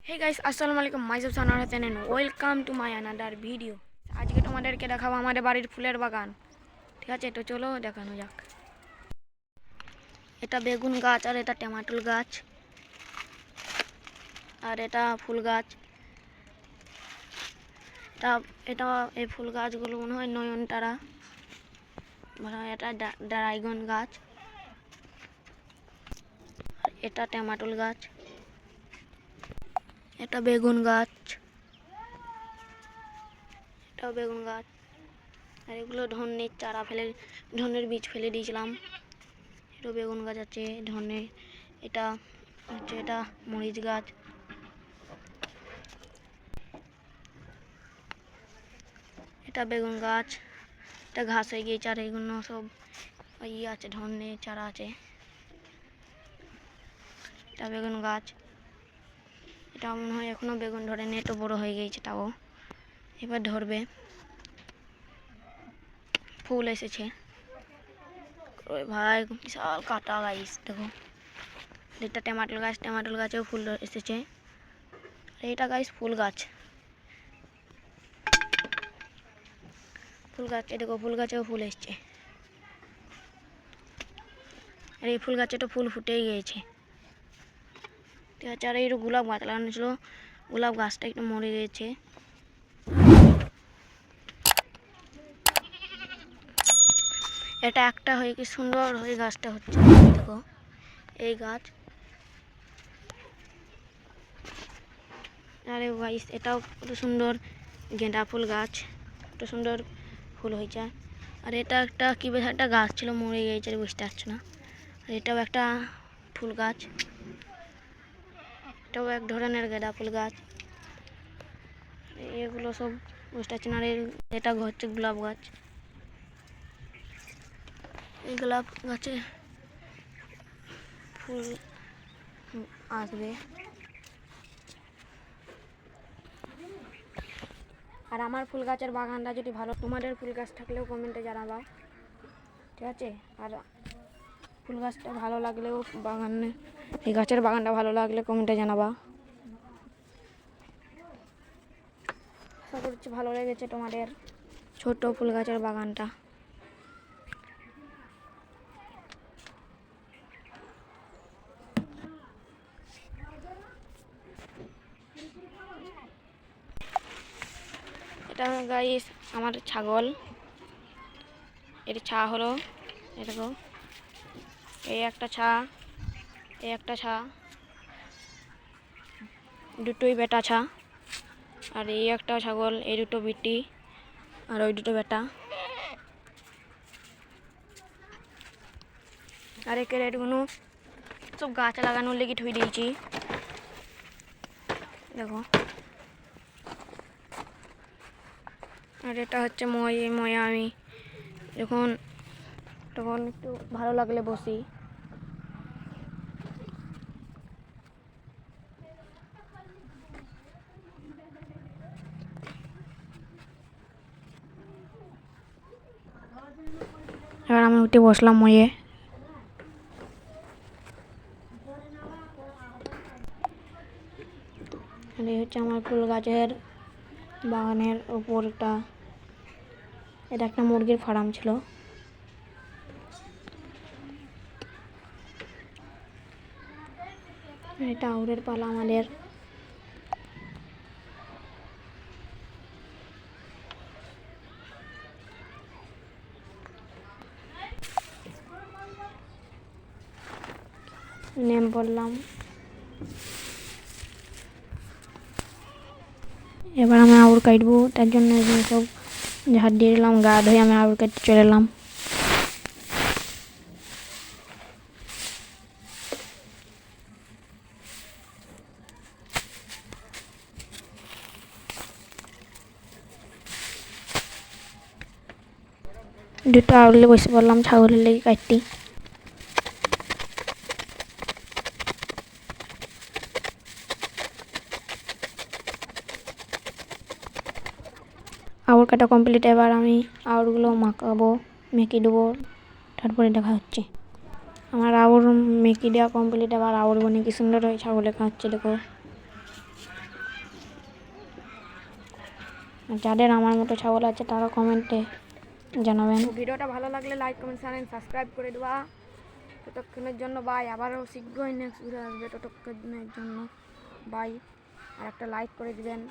হে guys, আসসালামু আলাইকুম। Myself Sanowar Hossain and welcome to my another video. আজকে তোমাদেরকে দেখাবো আমাদের বাড়ির ফুলের বাগান। ঠিক আছে, তো চলো দেখানো যাক। এটা বেগুন গাছ, আর এটা টমেটো গাছ, আর এটা ফুল গাছ। এটা এটা এই ফুল গাছগুলো মনে হয় নয়নতারা, এটা ড্রাগন গাছ, এটা টমেটো গাছ, এটা বেগুন গাছ, এটাও বেগুন গাছ। আর এগুলো ধনের চারা ধনের বীজ ফেলে দিয়েছিলাম। এটা বেগুন গাছ আছে, ধনে। এটা হচ্ছে এটা মরিচ গাছ। এটা বেগুন গাছ, এটা ঘাস হয়ে গিয়েছে। আর এগুলো সব ইয়ে আছে, ধনে চারা আছে। এটা বেগুন গাছ, এটা মনে হয় এখনো বেগুন ধরেনি, একটু বড় হয়ে গিয়েছে, তাও এবার ধরবে। ফুল এসেছে। ওই ভাই বিশাল কাটা গাইস, দেখো। এটা টমেটো গাছেও ফুল এসেছে। আর এটা গাইস ফুল গাছ, দেখো ফুল গাছেও ফুল এসছে। আর এই ফুল গাছে তো ফুল ফুটেই গিয়েছে। ঠিক আছে, আর এই গোলাপ গাছ লাগানো ছিল, গোলাপ গাছটা একটু মরে গিয়েছে। এটা একটা হয়ে কি সুন্দর হয়ে গাছটা হচ্ছে, দেখো এই গাছ। আরে গাইস, এটাও কত সুন্দর গেঁদা ফুল গাছ, কত সুন্দর ফুল হয়েছে। আর এটা একটা কি বেশ একটা গাছ ছিল, মরে গিয়েছে, বুঝতে পারছো না। আর এটাও একটা ফুল গাছ, এটাও এক ধরনের গেঁদা ফুল গাছ। এগুলো সব বুঝতে পারছি না। আর এটা হচ্ছে গোলাপ গাছ। এই গোলাপ গাছে ফুল আসবে। আর আমার ফুল গাছের বাগানটা যদি ভালো, তোমাদের ফুল গাছ থাকলেও কমেন্টে জানাবা, ঠিক আছে। আর ফুল গাছটা ভালো লাগলেও এই গাছের বাগানটা ভালো লাগলে কমেন্টে জানাবা। আশা করছি ভালো লেগেছে তোমাদের ছোট ফুল গাছের বাগানটা। এটা গাইস আমার ছাগল, এর ছা হলো, দেখো এই একটা ছা, এই একটা ছা, দুটোই বেটা ছা। আর এই একটা ছাগল, এই দুটো বিটি, আর ওই দুটো বেটা। আর একে রেটগুলো সব গাছ লাগানোর লেগে থুই দিয়েছি, দেখো। আর এটা হচ্ছে ময়া, আমি তখন একটু ভালো লাগলে বসি। এবার আমি উঠে বসলাম ময়ে। এই হচ্ছে আমার ফুল গাছের বাগানের উপরটা। এটা একটা মুরগির ফার্ম ছিল। এটা আউরের পালা আমাদের। নেম বললাম। এবার আমি আউর কাটবো, তার জন্য সব ঝাড় দিয়ে দিলাম, গা ধুয়ে আমি আউর কাটতে চলে এলাম। দুটো আউরলে বসে পড়লাম ছাগলের লেগে কাটতে। আউর কাটা কমপ্লিট। এবার আমি আউরগুলো মেখে দেবো, তারপরে দেখা হচ্ছে। আমার আউর মেখে দেওয়া কমপ্লিট। এবার আউর বনে কি সুন্দর হয়ে ছাগলে খাচ্ছে, দেখো। আর যাদের আমার মতো ছাগল আছে তারা কমেন্টে জানাবেন। ভিডিওটা ভালো লাগলে লাইক কমেন্ট চ্যানেল সাবস্ক্রাইব করে দেওয়া। ততক্ষণের জন্য বাই, আবারও শীঘ্রই নেক্সট ভিডিও আসবে, ততক্ষণের জন্য বাই। আর একটা লাইক করে দিবেন।